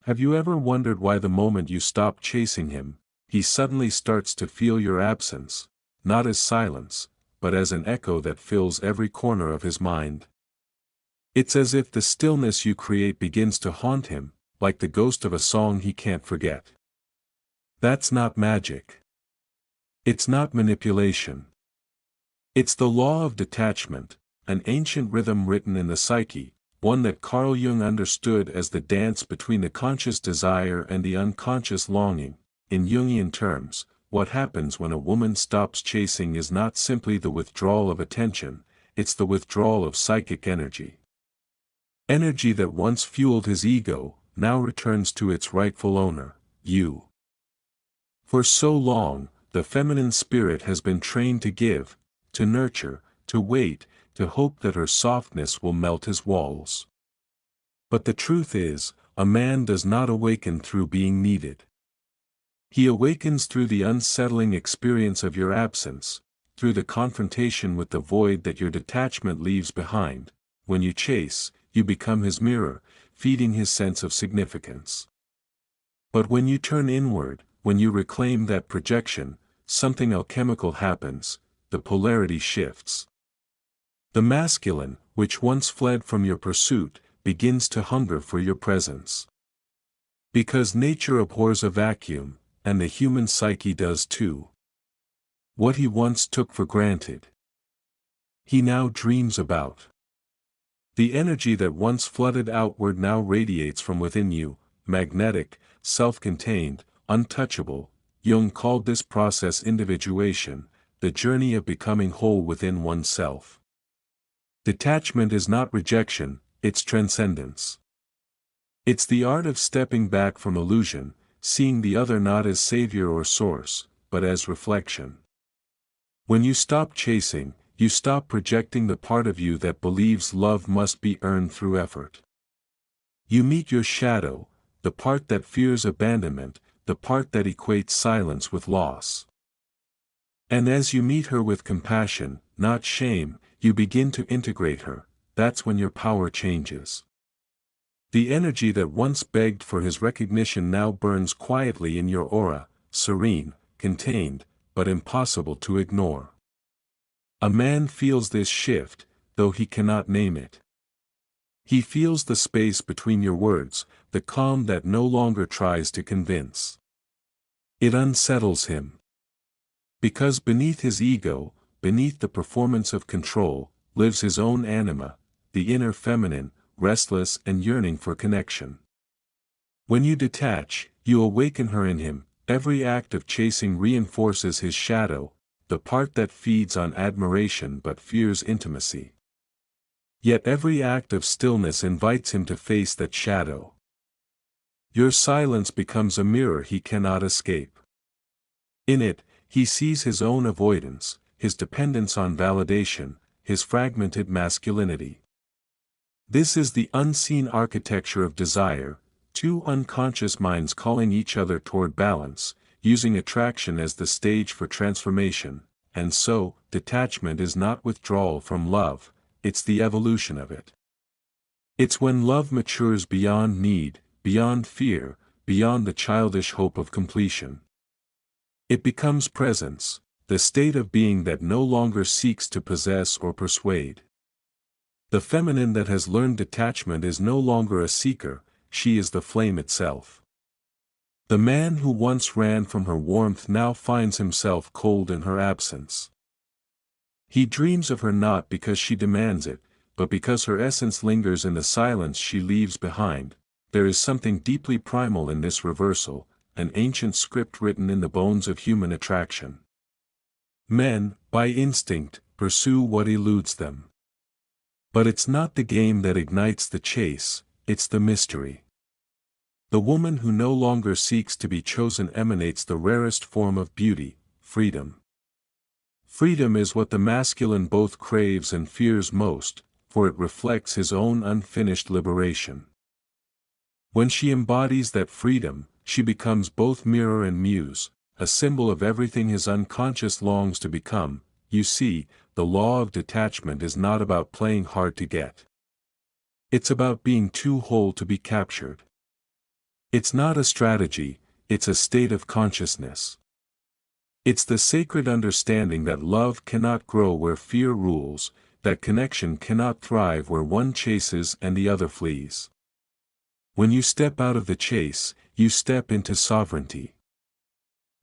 Have you ever wondered why the moment you stop chasing him, he suddenly starts to feel your absence, not as silence, but as an echo that fills every corner of his mind? It's as if the stillness you create begins to haunt him, like the ghost of a song he can't forget. That's not magic. It's not manipulation. It's the law of detachment, an ancient rhythm written in the psyche, one that Carl Jung understood as the dance between the conscious desire and the unconscious longing. In Jungian terms, what happens when a woman stops chasing is not simply the withdrawal of attention, it's the withdrawal of psychic energy. Energy that once fueled his ego, now returns to its rightful owner, you. For so long, the feminine spirit has been trained to give, to nurture, to wait, to hope that her softness will melt his walls. But the truth is, a man does not awaken through being needed. He awakens through the unsettling experience of your absence, through the confrontation with the void that your detachment leaves behind. When you chase, you become his mirror, feeding his sense of significance. But when you turn inward, when you reclaim that projection, something alchemical happens, the polarity shifts. The masculine, which once fled from your pursuit, begins to hunger for your presence. Because nature abhors a vacuum, and the human psyche does too. What he once took for granted, he now dreams about. The energy that once flooded outward now radiates from within you, magnetic, self-contained, untouchable. Jung called this process individuation, the journey of becoming whole within oneself. Detachment is not rejection, it's transcendence. It's the art of stepping back from illusion, seeing the other not as savior or source, but as reflection. When you stop chasing, you stop projecting the part of you that believes love must be earned through effort. You meet your shadow, the part that fears abandonment, the part that equates silence with loss. And as you meet her with compassion, not shame, you begin to integrate her. That's when your power changes. The energy that once begged for his recognition now burns quietly in your aura, serene, contained, but impossible to ignore. A man feels this shift, though he cannot name it. He feels the space between your words, the calm that no longer tries to convince. It unsettles him. Because beneath his ego, beneath the performance of control, lives his own anima, the inner feminine, restless and yearning for connection. When you detach, you awaken her in him. Every act of chasing reinforces his shadow, the part that feeds on admiration but fears intimacy. Yet every act of stillness invites him to face that shadow. Your silence becomes a mirror he cannot escape. In it, he sees his own avoidance, his dependence on validation, his fragmented masculinity. This is the unseen architecture of desire, two unconscious minds calling each other toward balance, using attraction as the stage for transformation, and so, detachment is not withdrawal from love, it's the evolution of it. It's when love matures beyond need, beyond fear, beyond the childish hope of completion. It becomes presence, the state of being that no longer seeks to possess or persuade. The feminine that has learned detachment is no longer a seeker, she is the flame itself. The man who once ran from her warmth now finds himself cold in her absence. He dreams of her not because she demands it, but because her essence lingers in the silence she leaves behind. There is something deeply primal in this reversal, an ancient script written in the bones of human attraction. Men, by instinct, pursue what eludes them. But it's not the game that ignites the chase, it's the mystery. The woman who no longer seeks to be chosen emanates the rarest form of beauty, freedom. Freedom is what the masculine both craves and fears most, for it reflects his own unfinished liberation. When she embodies that freedom, she becomes both mirror and muse, a symbol of everything his unconscious longs to become. You see, the law of detachment is not about playing hard to get. It's about being too whole to be captured. It's not a strategy, it's a state of consciousness. It's the sacred understanding that love cannot grow where fear rules, that connection cannot thrive where one chases and the other flees. When you step out of the chase, you step into sovereignty.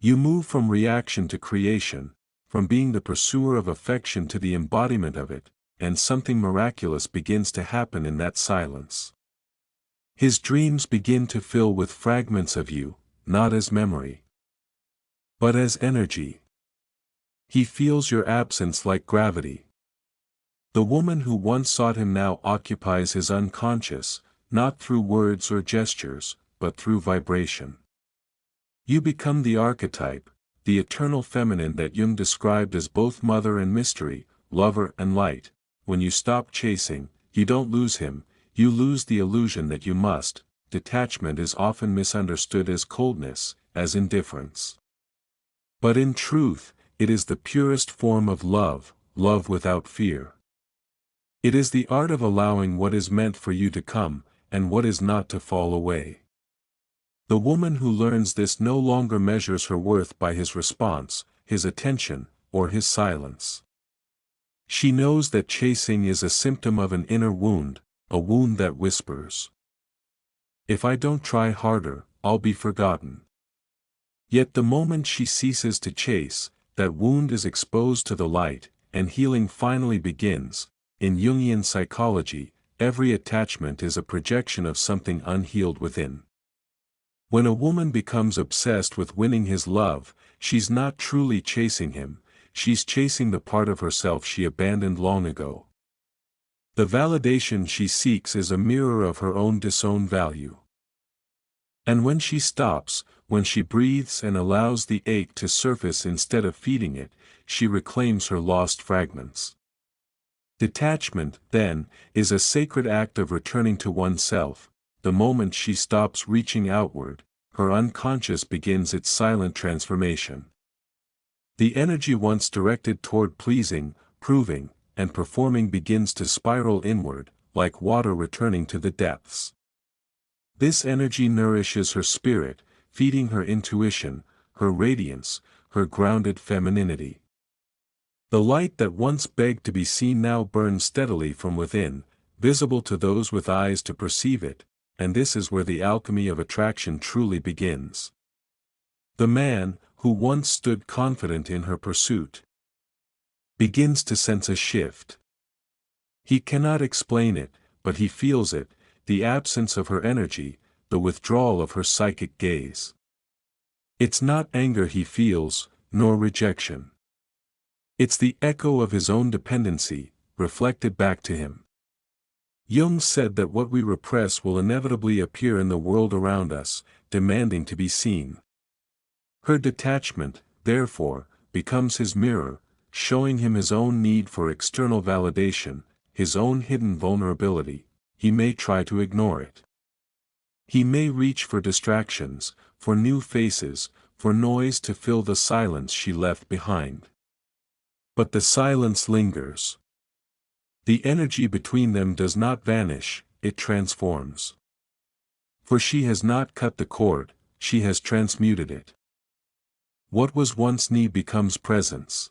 You move from reaction to creation, from being the pursuer of affection to the embodiment of it, and something miraculous begins to happen in that silence. His dreams begin to fill with fragments of you, not as memory, but as energy. He feels your absence like gravity. The woman who once sought him now occupies his unconscious, not through words or gestures, but through vibration. You become the archetype, the eternal feminine that Jung described as both mother and mystery, lover and light. When you stop chasing, you don't lose him, you lose the illusion that you must. Detachment is often misunderstood as coldness, as indifference. But in truth, it is the purest form of love, love without fear. It is the art of allowing what is meant for you to come, and what is not to fall away. The woman who learns this no longer measures her worth by his response, his attention, or his silence. She knows that chasing is a symptom of an inner wound, a wound that whispers, "If I don't try harder, I'll be forgotten." Yet the moment she ceases to chase, that wound is exposed to the light, and healing finally begins. In Jungian psychology, every attachment is a projection of something unhealed within. When a woman becomes obsessed with winning his love, she's not truly chasing him, she's chasing the part of herself she abandoned long ago. The validation she seeks is a mirror of her own disowned value. And when she stops, when she breathes and allows the ache to surface instead of feeding it, she reclaims her lost fragments. Detachment, then, is a sacred act of returning to oneself. The moment she stops reaching outward, her unconscious begins its silent transformation. The energy once directed toward pleasing, proving, and performing begins to spiral inward, like water returning to the depths. This energy nourishes her spirit, feeding her intuition, her radiance, her grounded femininity. The light that once begged to be seen now burns steadily from within, visible to those with eyes to perceive it, and this is where the alchemy of attraction truly begins. The man, who once stood confident in her pursuit, begins to sense a shift. He cannot explain it, but he feels it, the absence of her energy, the withdrawal of her psychic gaze. It's not anger he feels, nor rejection. It's the echo of his own dependency, reflected back to him. Jung said that what we repress will inevitably appear in the world around us, demanding to be seen. Her detachment, therefore, becomes his mirror, showing him his own need for external validation, his own hidden vulnerability. He may try to ignore it. He may reach for distractions, for new faces, for noise to fill the silence she left behind. But the silence lingers. The energy between them does not vanish, it transforms. For she has not cut the cord, she has transmuted it. What was once need becomes presence.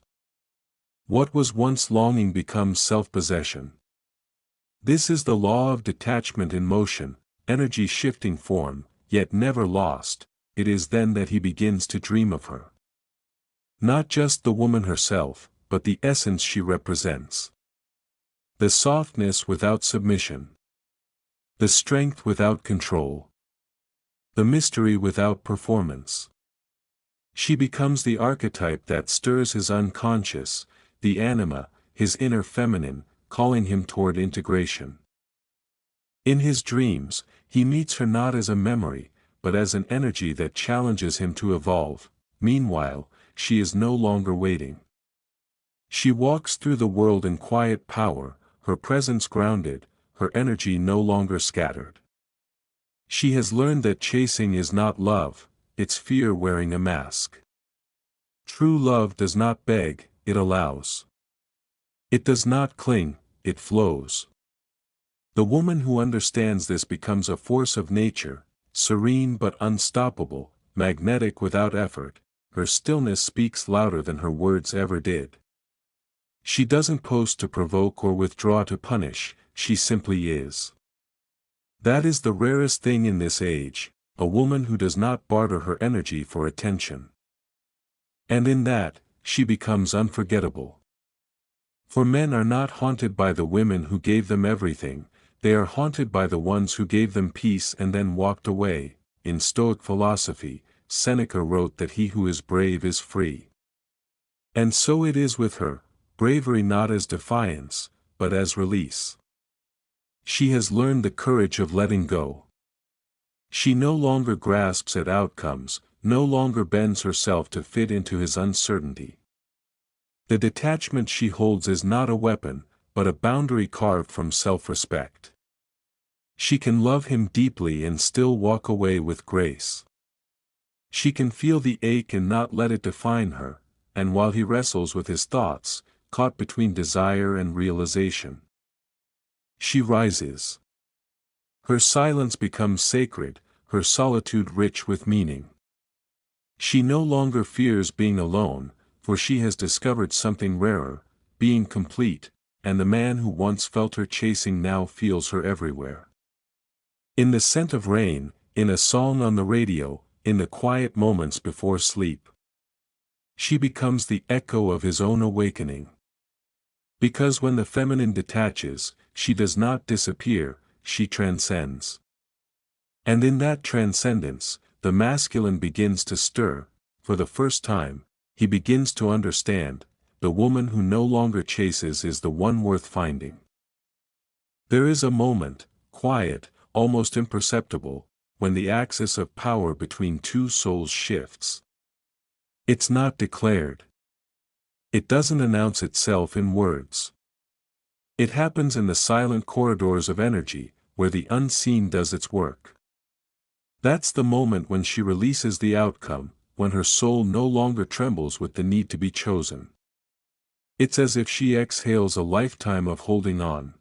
What was once longing becomes self-possession. This is the law of detachment in motion, energy shifting form, yet never lost. It is then that he begins to dream of her. Not just the woman herself, but the essence she represents. The softness without submission. The strength without control. The mystery without performance. She becomes the archetype that stirs his unconscious, the anima, his inner feminine, calling him toward integration. In his dreams, he meets her not as a memory, but as an energy that challenges him to evolve. Meanwhile, she is no longer waiting. She walks through the world in quiet power, her presence grounded, her energy no longer scattered. She has learned that chasing is not love, it's fear wearing a mask. True love does not beg, it allows. It does not cling, it flows. The woman who understands this becomes a force of nature, serene but unstoppable, magnetic without effort. Her stillness speaks louder than her words ever did. She doesn't pose to provoke or withdraw to punish, she simply is. That is the rarest thing in this age, a woman who does not barter her energy for attention. And in that, she becomes unforgettable. For men are not haunted by the women who gave them everything, they are haunted by the ones who gave them peace and then walked away. In Stoic philosophy, Seneca wrote that he who is brave is free. And so it is with her, bravery not as defiance, but as release. She has learned the courage of letting go. She no longer grasps at outcomes, no longer bends herself to fit into his uncertainty. The detachment she holds is not a weapon, but a boundary carved from self-respect. She can love him deeply and still walk away with grace. She can feel the ache and not let it define her, and while he wrestles with his thoughts, caught between desire and realization, she rises. Her silence becomes sacred, her solitude rich with meaning. She no longer fears being alone, for she has discovered something rarer, being complete, and the man who once felt her chasing now feels her everywhere. In the scent of rain, in a song on the radio, in the quiet moments before sleep, she becomes the echo of his own awakening. Because when the feminine detaches, she does not disappear, she transcends. And in that transcendence, the masculine begins to stir. For the first time, he begins to understand, the woman who no longer chases is the one worth finding. There is a moment, quiet, almost imperceptible, when the axis of power between two souls shifts. It's not declared. It doesn't announce itself in words. It happens in the silent corridors of energy, where the unseen does its work. That's the moment when she releases the outcome, when her soul no longer trembles with the need to be chosen. It's as if she exhales a lifetime of holding on.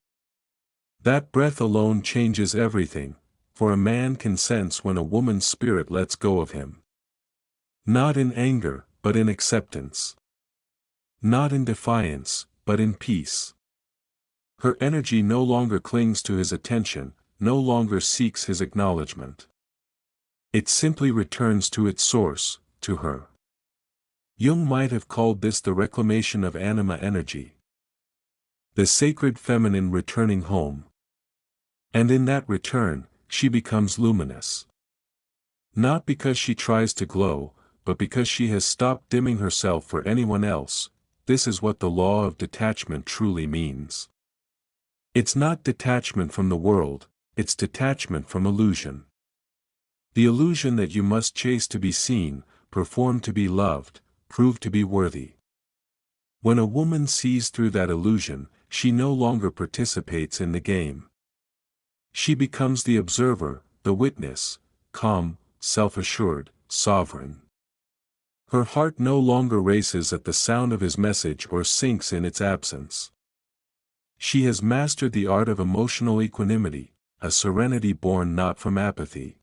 That breath alone changes everything, for a man can sense when a woman's spirit lets go of him. Not in anger, but in acceptance. Not in defiance, but in peace. Her energy no longer clings to his attention, no longer seeks his acknowledgement. It simply returns to its source, to her. Jung might have called this the reclamation of anima energy. The sacred feminine returning home. And in that return, she becomes luminous. Not because she tries to glow, but because she has stopped dimming herself for anyone else. This is what the law of detachment truly means. It's not detachment from the world, it's detachment from illusion. The illusion that you must chase to be seen, perform to be loved, prove to be worthy. When a woman sees through that illusion, she no longer participates in the game. She becomes the observer, the witness, calm, self-assured, sovereign. Her heart no longer races at the sound of his message or sinks in its absence. She has mastered the art of emotional equanimity, a serenity born not from apathy,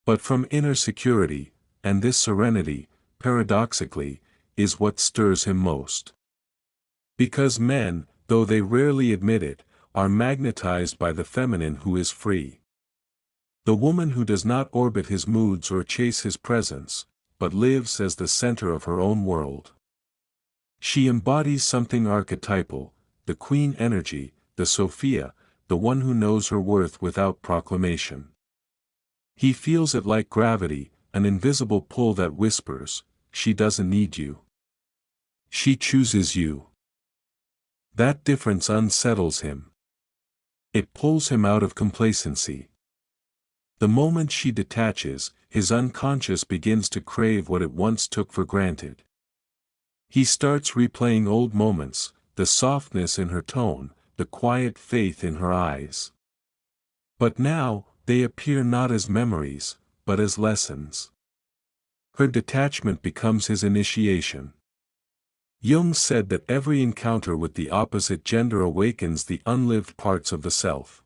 but from inner security, and this serenity, paradoxically, is what stirs him most. Because men, though they rarely admit it, are magnetized by the feminine who is free. The woman who does not orbit his moods or chase his presence, but lives as the center of her own world. She embodies something archetypal, the queen energy, the Sophia, the one who knows her worth without proclamation. He feels it like gravity, an invisible pull that whispers, she doesn't need you. She chooses you. That difference unsettles him. It pulls him out of complacency. The moment she detaches, his unconscious begins to crave what it once took for granted. He starts replaying old moments, the softness in her tone, the quiet faith in her eyes. But now, they appear not as memories, but as lessons. Her detachment becomes his initiation. Jung said that every encounter with the opposite gender awakens the unlived parts of the self.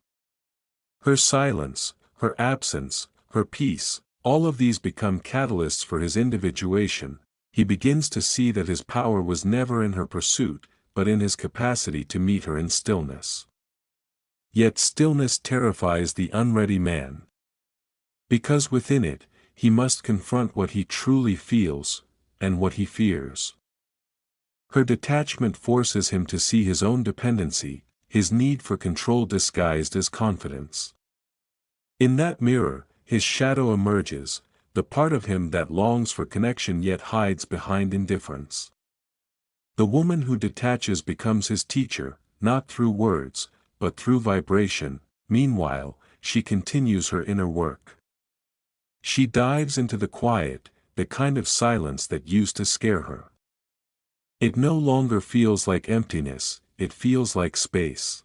Her silence, her absence, her peace, all of these become catalysts for his individuation. He begins to see that his power was never in her pursuit, but in his capacity to meet her in stillness. Yet stillness terrifies the unready man. Because within it, he must confront what he truly feels, and what he fears. Her detachment forces him to see his own dependency, his need for control disguised as confidence. In that mirror, his shadow emerges, the part of him that longs for connection yet hides behind indifference. The woman who detaches becomes his teacher, not through words, but through vibration. Meanwhile, she continues her inner work. She dives into the quiet, the kind of silence that used to scare her. It no longer feels like emptiness, it feels like space.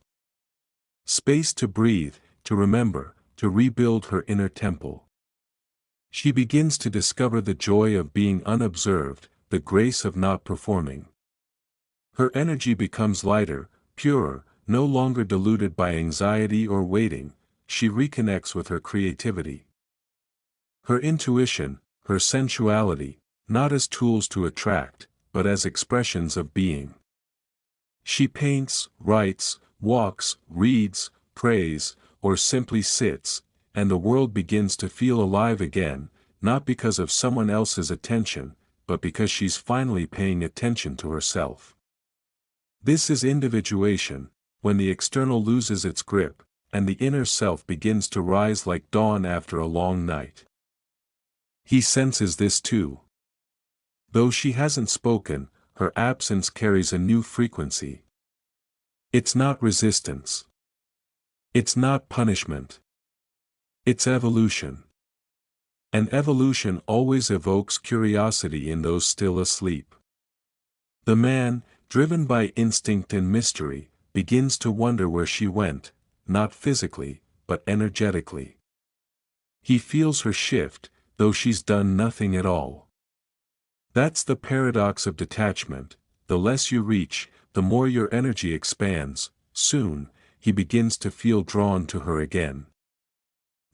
Space to breathe, to remember, to rebuild her inner temple. She begins to discover the joy of being unobserved, the grace of not performing. Her energy becomes lighter, purer, no longer diluted by anxiety or waiting. She reconnects with her creativity. Her intuition, her sensuality, not as tools to attract, but as expressions of being. She paints, writes, walks, reads, prays, or simply sits, and the world begins to feel alive again, not because of someone else's attention, but because she's finally paying attention to herself. This is individuation, when the external loses its grip, and the inner self begins to rise like dawn after a long night. He senses this too. Though she hasn't spoken, her absence carries a new frequency. It's not resistance. It's not punishment. It's evolution. And evolution always evokes curiosity in those still asleep. The man, driven by instinct and mystery, begins to wonder where she went, not physically, but energetically. He feels her shift, though she's done nothing at all. That's the paradox of detachment. The less you reach, the more your energy expands. Soon, he begins to feel drawn to her again.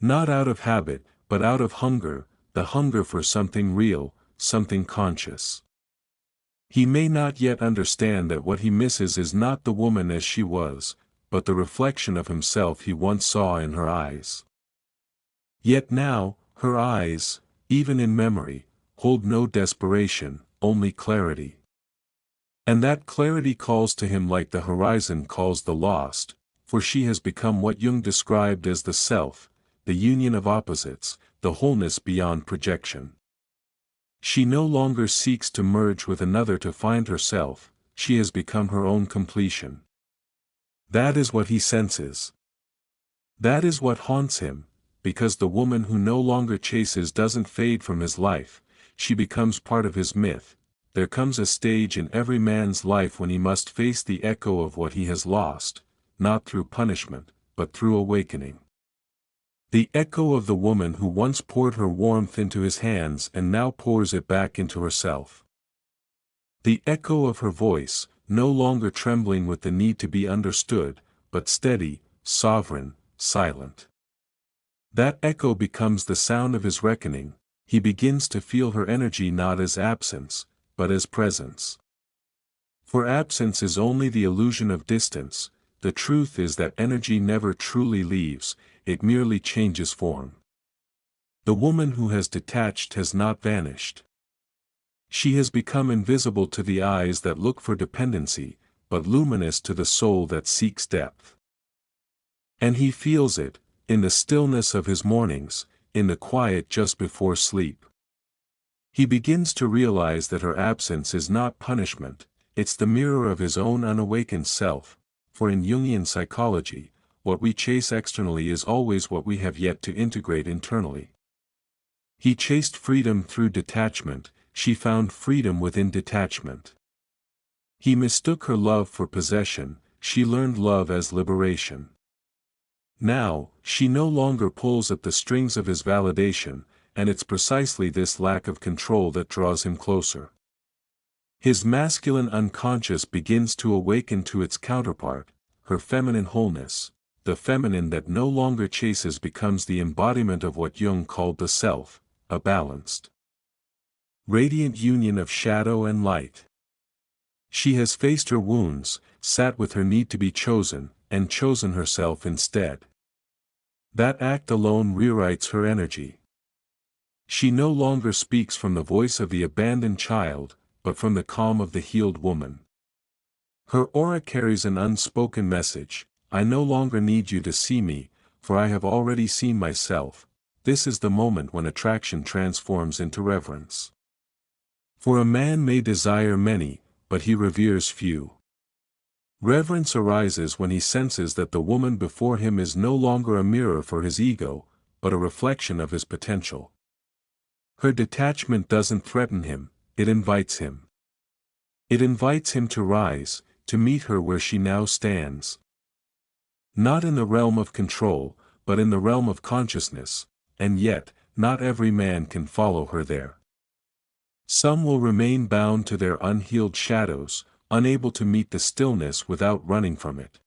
Not out of habit, but out of hunger, the hunger for something real, something conscious. He may not yet understand that what he misses is not the woman as she was, but the reflection of himself he once saw in her eyes. Yet now, her eyes, even in memory, hold no desperation, only clarity. And that clarity calls to him like the horizon calls the lost, for she has become what Jung described as the self, the union of opposites, the wholeness beyond projection. She no longer seeks to merge with another to find herself, she has become her own completion. That is what he senses. That is what haunts him, because the woman who no longer chases doesn't fade from his life, she becomes part of his myth. There comes a stage in every man's life when he must face the echo of what he has lost, not through punishment, but through awakening. The echo of the woman who once poured her warmth into his hands and now pours it back into herself. The echo of her voice, no longer trembling with the need to be understood, but steady, sovereign, silent. That echo becomes the sound of his reckoning. He begins to feel her energy not as absence, but as presence. For absence is only the illusion of distance. The truth is that energy never truly leaves, it merely changes form. The woman who has detached has not vanished. She has become invisible to the eyes that look for dependency, but luminous to the soul that seeks depth. And he feels it, in the stillness of his mornings, in the quiet just before sleep. He begins to realize that her absence is not punishment, it's the mirror of his own unawakened self, for in Jungian psychology, what we chase externally is always what we have yet to integrate internally. He chased freedom through detachment, she found freedom within detachment. He mistook her love for possession, she learned love as liberation. Now, she no longer pulls at the strings of his validation, and it's precisely this lack of control that draws him closer. His masculine unconscious begins to awaken to its counterpart, her feminine wholeness, the feminine that no longer chases becomes the embodiment of what Jung called the self, a balanced, radiant union of shadow and light. She has faced her wounds, sat with her need to be chosen, and chosen herself instead. That act alone rewrites her energy. She no longer speaks from the voice of the abandoned child, but from the calm of the healed woman. Her aura carries an unspoken message: I no longer need you to see me, for I have already seen myself. This is the moment when attraction transforms into reverence. For a man may desire many, but he reveres few. Reverence arises when he senses that the woman before him is no longer a mirror for his ego, but a reflection of his potential. Her detachment doesn't threaten him, it invites him. It invites him to rise, to meet her where she now stands. Not in the realm of control, but in the realm of consciousness, and yet, not every man can follow her there. Some will remain bound to their unhealed shadows, unable to meet the stillness without running from it.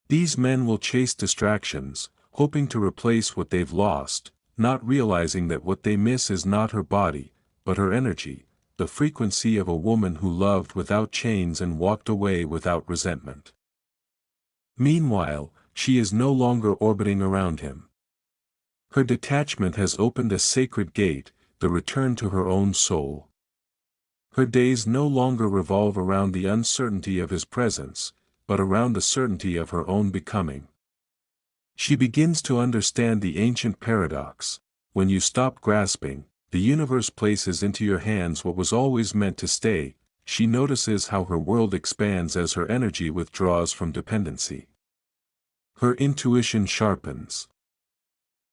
These men will chase distractions, hoping to replace what they've lost, not realizing that what they miss is not her body, but her energy, the frequency of a woman who loved without chains and walked away without resentment. Meanwhile, she is no longer orbiting around him. Her detachment has opened a sacred gate, the return to her own soul. Her days no longer revolve around the uncertainty of his presence, but around the certainty of her own becoming. She begins to understand the ancient paradox: when you stop grasping, the universe places into your hands what was always meant to stay. She notices how her world expands as her energy withdraws from dependency. Her intuition sharpens.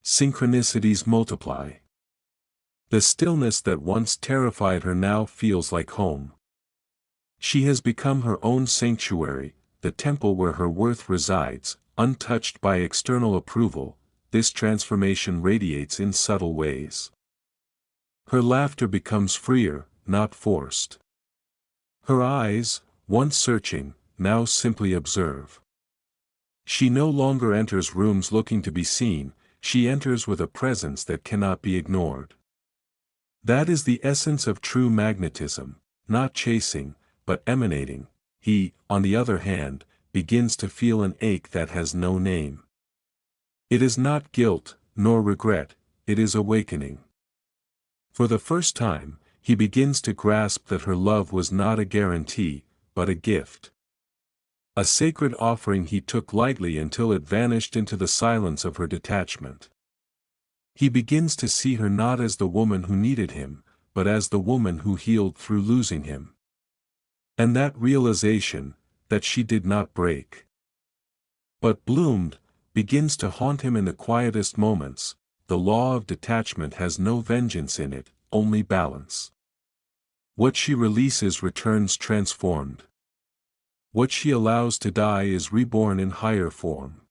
Synchronicities multiply. The stillness that once terrified her now feels like home. She has become her own sanctuary, the temple where her worth resides, untouched by external approval. This transformation radiates in subtle ways. Her laughter becomes freer, not forced. Her eyes, once searching, now simply observe. She no longer enters rooms looking to be seen, she enters with a presence that cannot be ignored. That is the essence of true magnetism, not chasing, but emanating. He, on the other hand, begins to feel an ache that has no name. It is not guilt, nor regret, it is awakening. For the first time, he begins to grasp that her love was not a guarantee, but a gift. A sacred offering he took lightly until it vanished into the silence of her detachment. He begins to see her not as the woman who needed him, but as the woman who healed through losing him. And that realization, that she did not break, but bloomed, begins to haunt him in the quietest moments. The law of detachment has no vengeance in it, only balance. What she releases returns transformed. What she allows to die is reborn in higher form.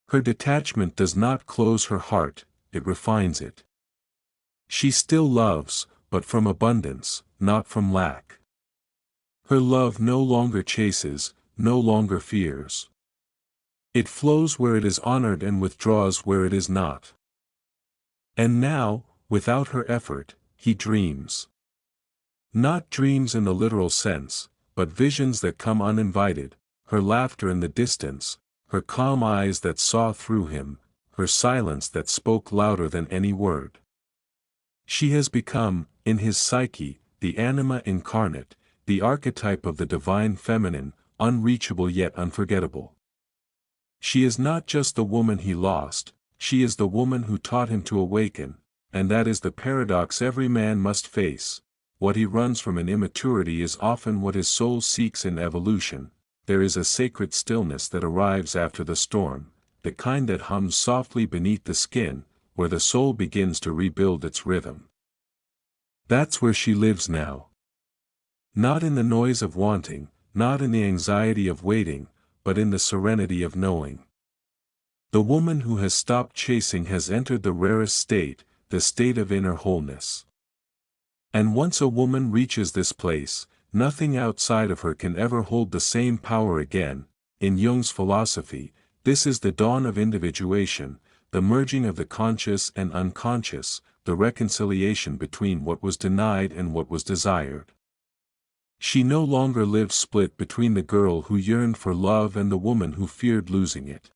Her detachment does not close her heart, it refines it. She still loves, but from abundance, not from lack. Her love no longer chases, no longer fears. It flows where it is honored and withdraws where it is not. And now, without her effort, he dreams. Not dreams in the literal sense, but visions that come uninvited, her laughter in the distance, her calm eyes that saw through him, her silence that spoke louder than any word. She has become, in his psyche, the anima incarnate, the archetype of the divine feminine, unreachable yet unforgettable. She is not just the woman he lost, she is the woman who taught him to awaken, and that is the paradox every man must face. What he runs from in immaturity is often what his soul seeks in evolution. There is a sacred stillness that arrives after the storm, the kind that hums softly beneath the skin, where the soul begins to rebuild its rhythm. That's where she lives now. Not in the noise of wanting, not in the anxiety of waiting, but in the serenity of knowing. The woman who has stopped chasing has entered the rarest state, the state of inner wholeness. And once a woman reaches this place, nothing outside of her can ever hold the same power again. In Jung's philosophy, This is the dawn of individuation, the merging of the conscious and unconscious, the reconciliation between what was denied and what was desired. She no longer lives split between the girl who yearned for love and the woman who feared losing it.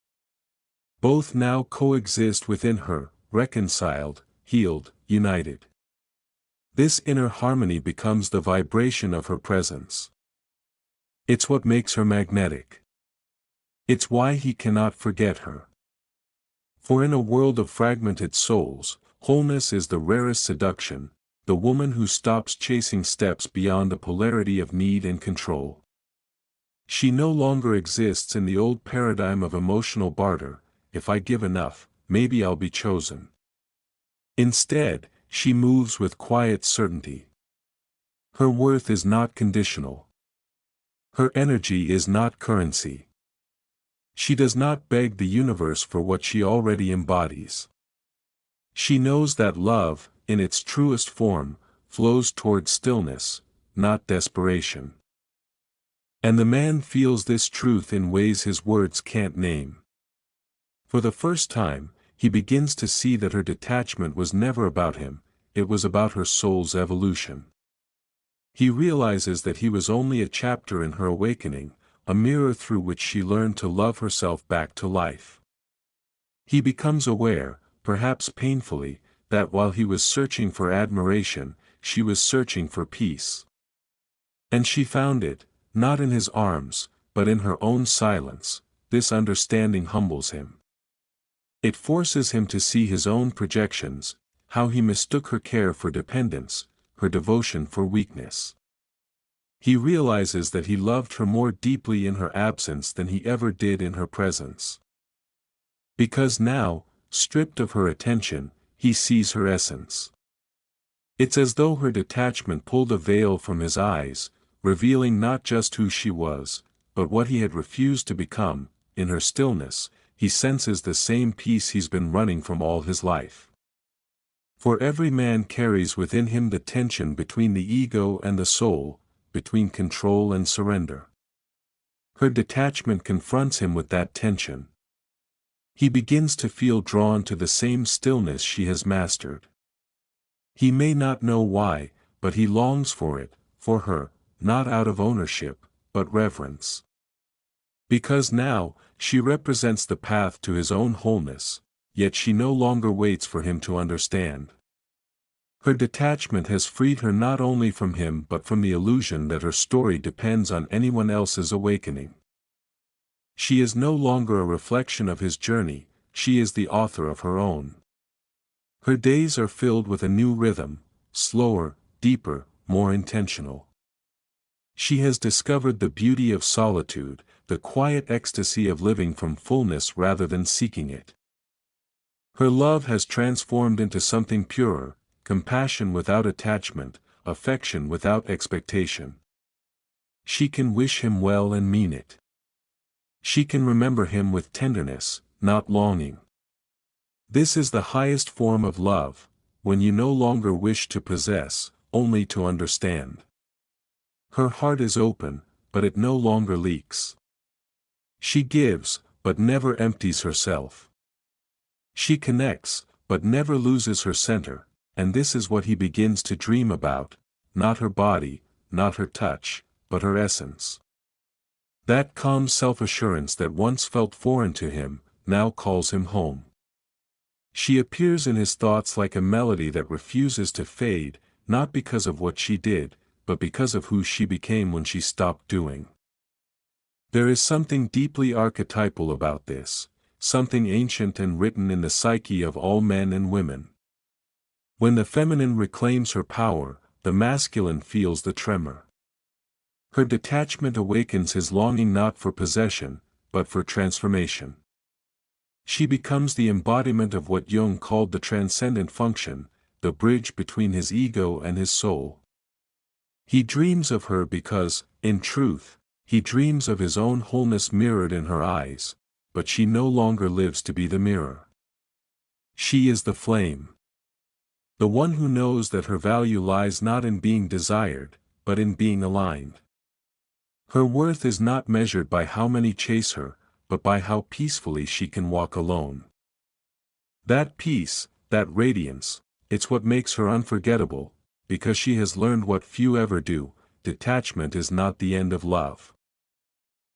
Both now coexist within her, reconciled, healed, united. This inner harmony becomes the vibration of her presence. It's what makes her magnetic. It's why he cannot forget her. For in a world of fragmented souls, wholeness is the rarest seduction, the woman who stops chasing steps beyond the polarity of need and control. She no longer exists in the old paradigm of emotional barter, if I give enough, maybe I'll be chosen. Instead, she moves with quiet certainty. Her worth is not conditional. Her energy is not currency. She does not beg the universe for what she already embodies. She knows that love, in its truest form, flows toward stillness, not desperation. And the man feels this truth in ways his words can't name. For the first time, he begins to see that her detachment was never about him, it was about her soul's evolution. He realizes that he was only a chapter in her awakening, a mirror through which she learned to love herself back to life. He becomes aware, perhaps painfully, that while he was searching for admiration, she was searching for peace. And she found it, not in his arms, but in her own silence. This understanding humbles him. It forces him to see his own projections, how he mistook her care for dependence, her devotion for weakness. He realizes that he loved her more deeply in her absence than he ever did in her presence. Because now, stripped of her attention, he sees her essence. It's as though her detachment pulled a veil from his eyes, revealing not just who she was, but what he had refused to become. In her stillness, he senses the same peace he's been running from all his life. For every man carries within him the tension between the ego and the soul, between control and surrender. Her detachment confronts him with that tension. He begins to feel drawn to the same stillness she has mastered. He may not know why, but he longs for it, for her, not out of ownership, but reverence. Because now, she represents the path to his own wholeness, yet she no longer waits for him to understand. Her detachment has freed her not only from him but from the illusion that her story depends on anyone else's awakening. She is no longer a reflection of his journey, she is the author of her own. Her days are filled with a new rhythm, slower, deeper, more intentional. She has discovered the beauty of solitude, the quiet ecstasy of living from fullness rather than seeking it. Her love has transformed into something purer, compassion without attachment, affection without expectation. She can wish him well and mean it. She can remember him with tenderness, not longing. This is the highest form of love, when you no longer wish to possess, only to understand. Her heart is open, but it no longer leaks. She gives, but never empties herself. She connects, but never loses her center, and this is what he begins to dream about, not her body, not her touch, but her essence. That calm self-assurance that once felt foreign to him, now calls him home. She appears in his thoughts like a melody that refuses to fade, not because of what she did, but because of who she became when she stopped doing. There is something deeply archetypal about this, something ancient and written in the psyche of all men and women. When the feminine reclaims her power, the masculine feels the tremor. Her detachment awakens his longing not for possession, but for transformation. She becomes the embodiment of what Jung called the transcendent function, the bridge between his ego and his soul. He dreams of her because, in truth, he dreams of his own wholeness mirrored in her eyes, but she no longer lives to be the mirror. She is the flame. The one who knows that her value lies not in being desired, but in being aligned. Her worth is not measured by how many chase her, but by how peacefully she can walk alone. That peace, that radiance, it's what makes her unforgettable, because she has learned what few ever do: detachment is not the end of love.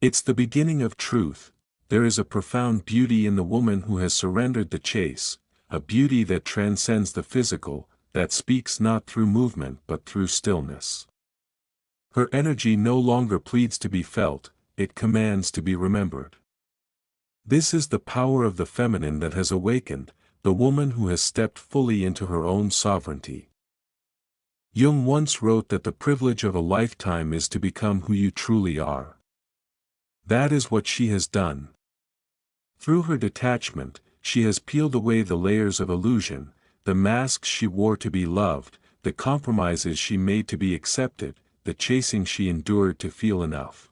It's the beginning of truth. There is a profound beauty in the woman who has surrendered the chase, a beauty that transcends the physical, that speaks not through movement but through stillness. Her energy no longer pleads to be felt, it commands to be remembered. This is the power of the feminine that has awakened, the woman who has stepped fully into her own sovereignty. Jung once wrote that the privilege of a lifetime is to become who you truly are. That is what she has done. Through her detachment, she has peeled away the layers of illusion, the masks she wore to be loved, the compromises she made to be accepted, the chasing she endured to feel enough.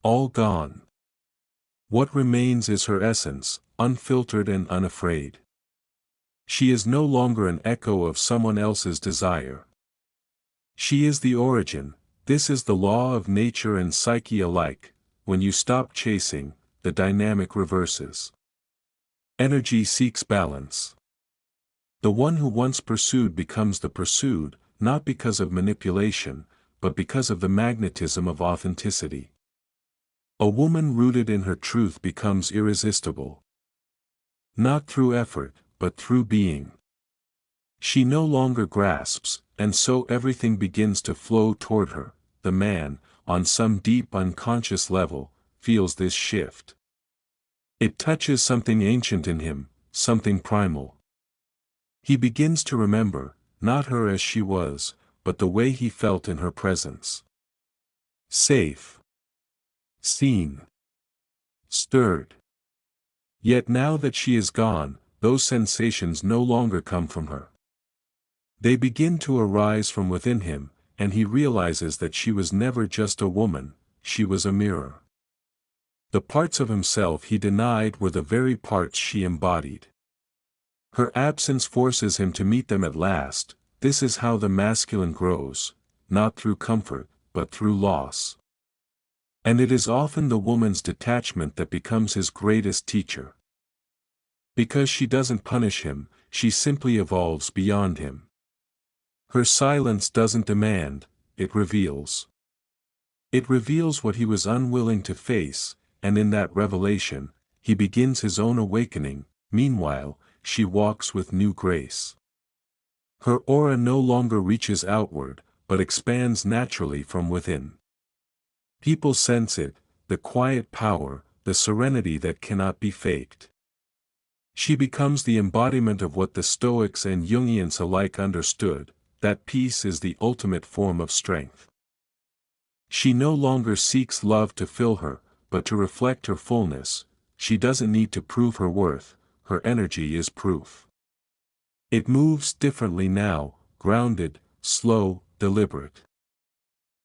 All gone. What remains is her essence, unfiltered and unafraid. She is no longer an echo of someone else's desire. She is the origin. This is the law of nature and psyche alike. When you stop chasing, the dynamic reverses. Energy seeks balance. The one who once pursued becomes the pursued, not because of manipulation, but because of the magnetism of authenticity. A woman rooted in her truth becomes irresistible. Not through effort, but through being. She no longer grasps, and so everything begins to flow toward her. The man, on some deep unconscious level, feels this shift. It touches something ancient in him, something primal. He begins to remember, not her as she was, but the way he felt in her presence. Safe. Seen. Stirred. Yet now that she is gone, those sensations no longer come from her. They begin to arise from within him, and he realizes that she was never just a woman, she was a mirror. The parts of himself he denied were the very parts she embodied. Her absence forces him to meet them at last. This is how the masculine grows, not through comfort, but through loss. And it is often the woman's detachment that becomes his greatest teacher. Because she doesn't punish him, she simply evolves beyond him. Her silence doesn't demand, it reveals. It reveals what he was unwilling to face, and in that revelation, he begins his own awakening. Meanwhile, she walks with new grace. Her aura no longer reaches outward, but expands naturally from within. People sense it, the quiet power, the serenity that cannot be faked. She becomes the embodiment of what the Stoics and Jungians alike understood, that peace is the ultimate form of strength. She no longer seeks love to fill her, but to reflect her fullness. She doesn't need to prove her worth, her energy is proof. It moves differently now, grounded, slow, deliberate.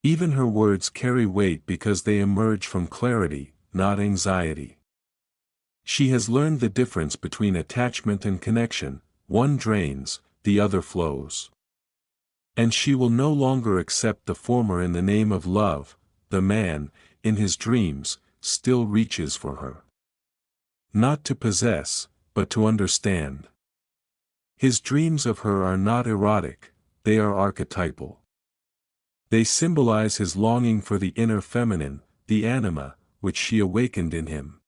Even her words carry weight because they emerge from clarity, not anxiety. She has learned the difference between attachment and connection. One drains, the other flows. And she will no longer accept the former in the name of love. The man, in his dreams, still reaches for her. Not to possess, but to understand. His dreams of her are not erotic, they are archetypal. They symbolize his longing for the inner feminine, the anima, which she awakened in him.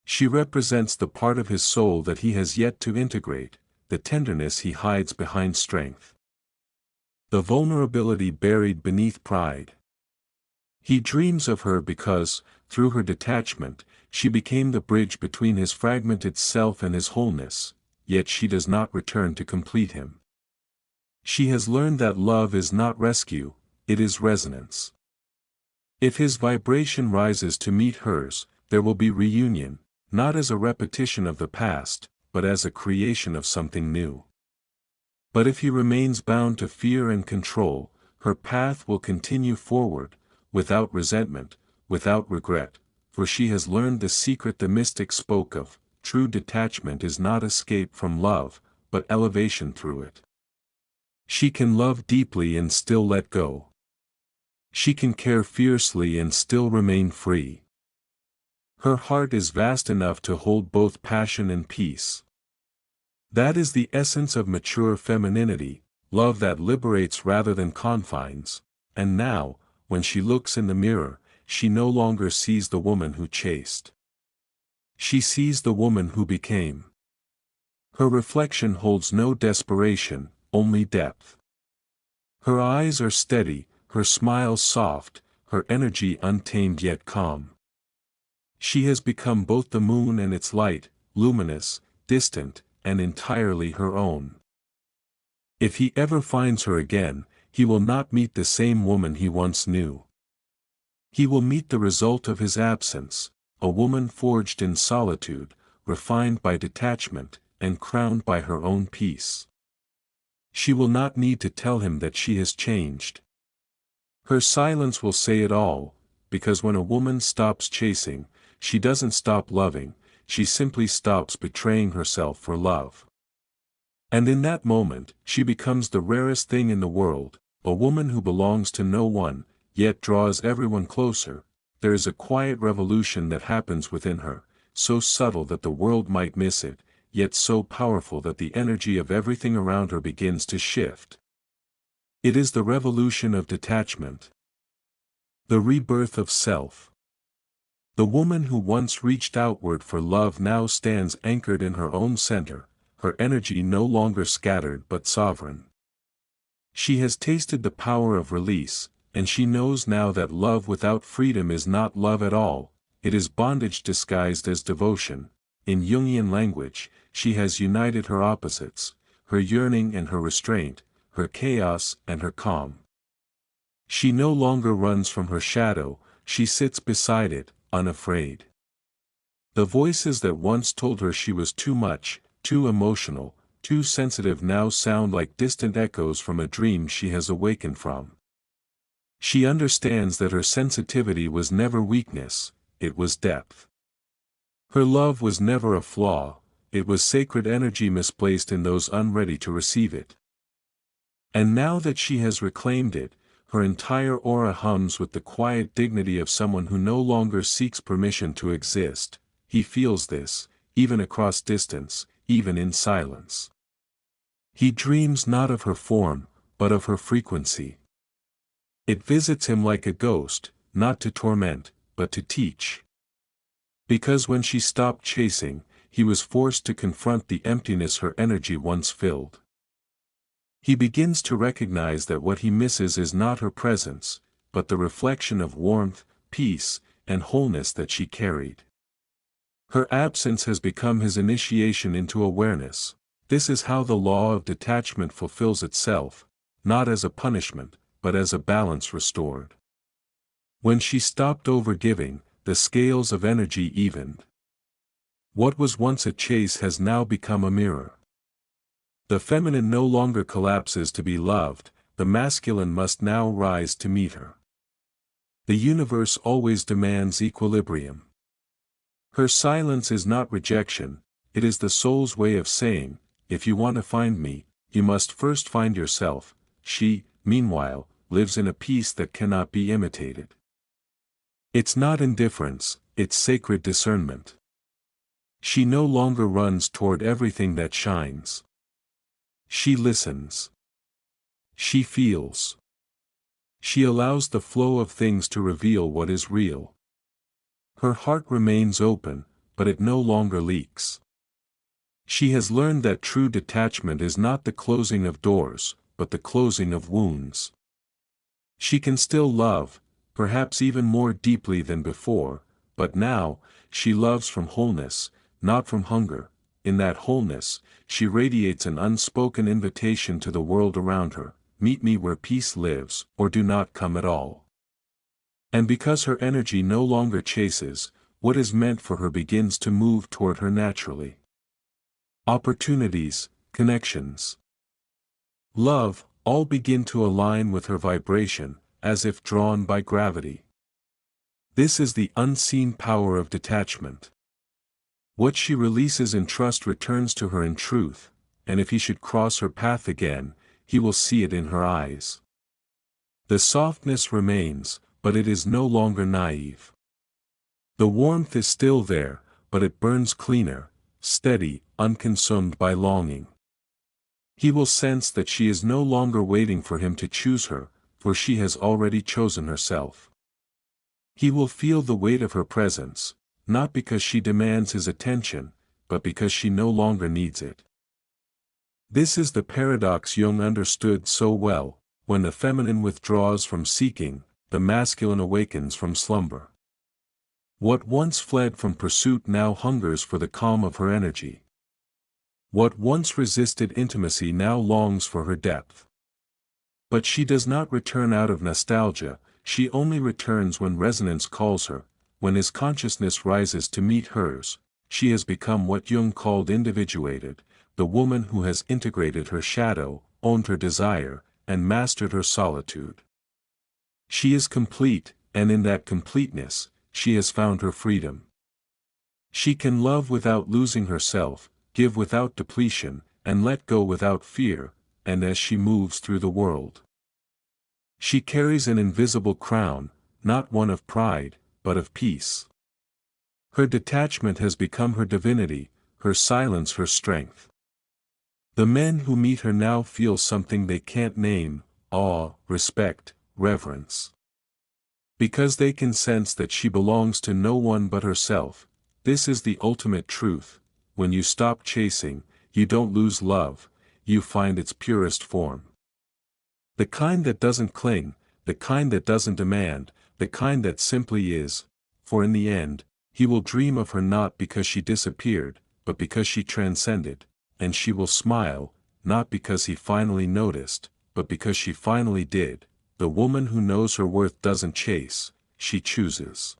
She represents the part of his soul that he has yet to integrate, the tenderness he hides behind strength. The vulnerability buried beneath pride. He dreams of her because, through her detachment, she became the bridge between his fragmented self and his wholeness, yet she does not return to complete him. She has learned that love is not rescue, it is resonance. If his vibration rises to meet hers, there will be reunion, not as a repetition of the past, but as a creation of something new. But if he remains bound to fear and control, her path will continue forward, without resentment, without regret, for she has learned the secret the mystic spoke of: true detachment is not escape from love, but elevation through it. She can love deeply and still let go. She can care fiercely and still remain free. Her heart is vast enough to hold both passion and peace. That is the essence of mature femininity, love that liberates rather than confines, and now, when she looks in the mirror, she no longer sees the woman who chased. She sees the woman who became. Her reflection holds no desperation, only depth. Her eyes are steady, her smile soft, her energy untamed yet calm. She has become both the moon and its light, luminous, distant, and entirely her own. If he ever finds her again, he will not meet the same woman he once knew. He will meet the result of his absence, a woman forged in solitude, refined by detachment, and crowned by her own peace. She will not need to tell him that she has changed. Her silence will say it all, because when a woman stops chasing, she doesn't stop loving, she simply stops betraying herself for love. And in that moment, she becomes the rarest thing in the world, a woman who belongs to no one, yet draws everyone closer. There is a quiet revolution that happens within her, so subtle that the world might miss it, yet so powerful that the energy of everything around her begins to shift. It is the revolution of detachment. The rebirth of self. The woman who once reached outward for love now stands anchored in her own center, her energy no longer scattered but sovereign. She has tasted the power of release, and she knows now that love without freedom is not love at all, it is bondage disguised as devotion. In Jungian language, she has united her opposites, her yearning and her restraint, her chaos and her calm. She no longer runs from her shadow, she sits beside it, unafraid. The voices that once told her she was too much, too emotional, too sensitive now sound like distant echoes from a dream she has awakened from. She understands that her sensitivity was never weakness, it was depth. Her love was never a flaw, it was sacred energy misplaced in those unready to receive it. And now that she has reclaimed it, her entire aura hums with the quiet dignity of someone who no longer seeks permission to exist. He feels this, even across distance, even in silence. He dreams not of her form, but of her frequency. It visits him like a ghost, not to torment, but to teach. Because when she stopped chasing, he was forced to confront the emptiness her energy once filled. He begins to recognize that what he misses is not her presence, but the reflection of warmth, peace, and wholeness that she carried. Her absence has become his initiation into awareness. This is how the law of detachment fulfills itself, not as a punishment, but as a balance restored. When she stopped overgiving, the scales of energy evened. What was once a chase has now become a mirror. The feminine no longer collapses to be loved, the masculine must now rise to meet her. The universe always demands equilibrium. Her silence is not rejection, it is the soul's way of saying, if you want to find me, you must first find yourself. She, meanwhile, lives in a peace that cannot be imitated. It's not indifference, it's sacred discernment. She no longer runs toward everything that shines. She listens. She feels. She allows the flow of things to reveal what is real. Her heart remains open, but it no longer leaks. She has learned that true detachment is not the closing of doors, but the closing of wounds. She can still love, perhaps even more deeply than before, but now, she loves from wholeness, not from hunger. In that wholeness, she radiates an unspoken invitation to the world around her, meet me where peace lives, or do not come at all. And because her energy no longer chases, what is meant for her begins to move toward her naturally. Opportunities, connections, love, all begin to align with her vibration, as if drawn by gravity. This is the unseen power of detachment. What she releases in trust returns to her in truth, and if he should cross her path again, he will see it in her eyes. The softness remains, but it is no longer naive. The warmth is still there, but it burns cleaner, steady, unconsumed by longing. He will sense that she is no longer waiting for him to choose her, for she has already chosen herself. He will feel the weight of her presence, not because she demands his attention, but because she no longer needs it. This is the paradox Jung understood so well: when the feminine withdraws from seeking, the masculine awakens from slumber. What once fled from pursuit now hungers for the calm of her energy. What once resisted intimacy now longs for her depth. But she does not return out of nostalgia, she only returns when resonance calls her, when his consciousness rises to meet hers. She has become what Jung called individuated, the woman who has integrated her shadow, owned her desire, and mastered her solitude. She is complete, and in that completeness, she has found her freedom. She can love without losing herself, give without depletion, and let go without fear, and as she moves through the world, she carries an invisible crown, not one of pride, but of peace. Her detachment has become her divinity, her silence her strength. The men who meet her now feel something they can't name: awe, respect, reverence. Because they can sense that she belongs to no one but herself. This is the ultimate truth: when you stop chasing, you don't lose love, you find its purest form. The kind that doesn't cling, the kind that doesn't demand, the kind that simply is, for in the end, he will dream of her not because she disappeared, but because she transcended, and she will smile, not because he finally noticed, but because she finally did. The woman who knows her worth doesn't chase, she chooses.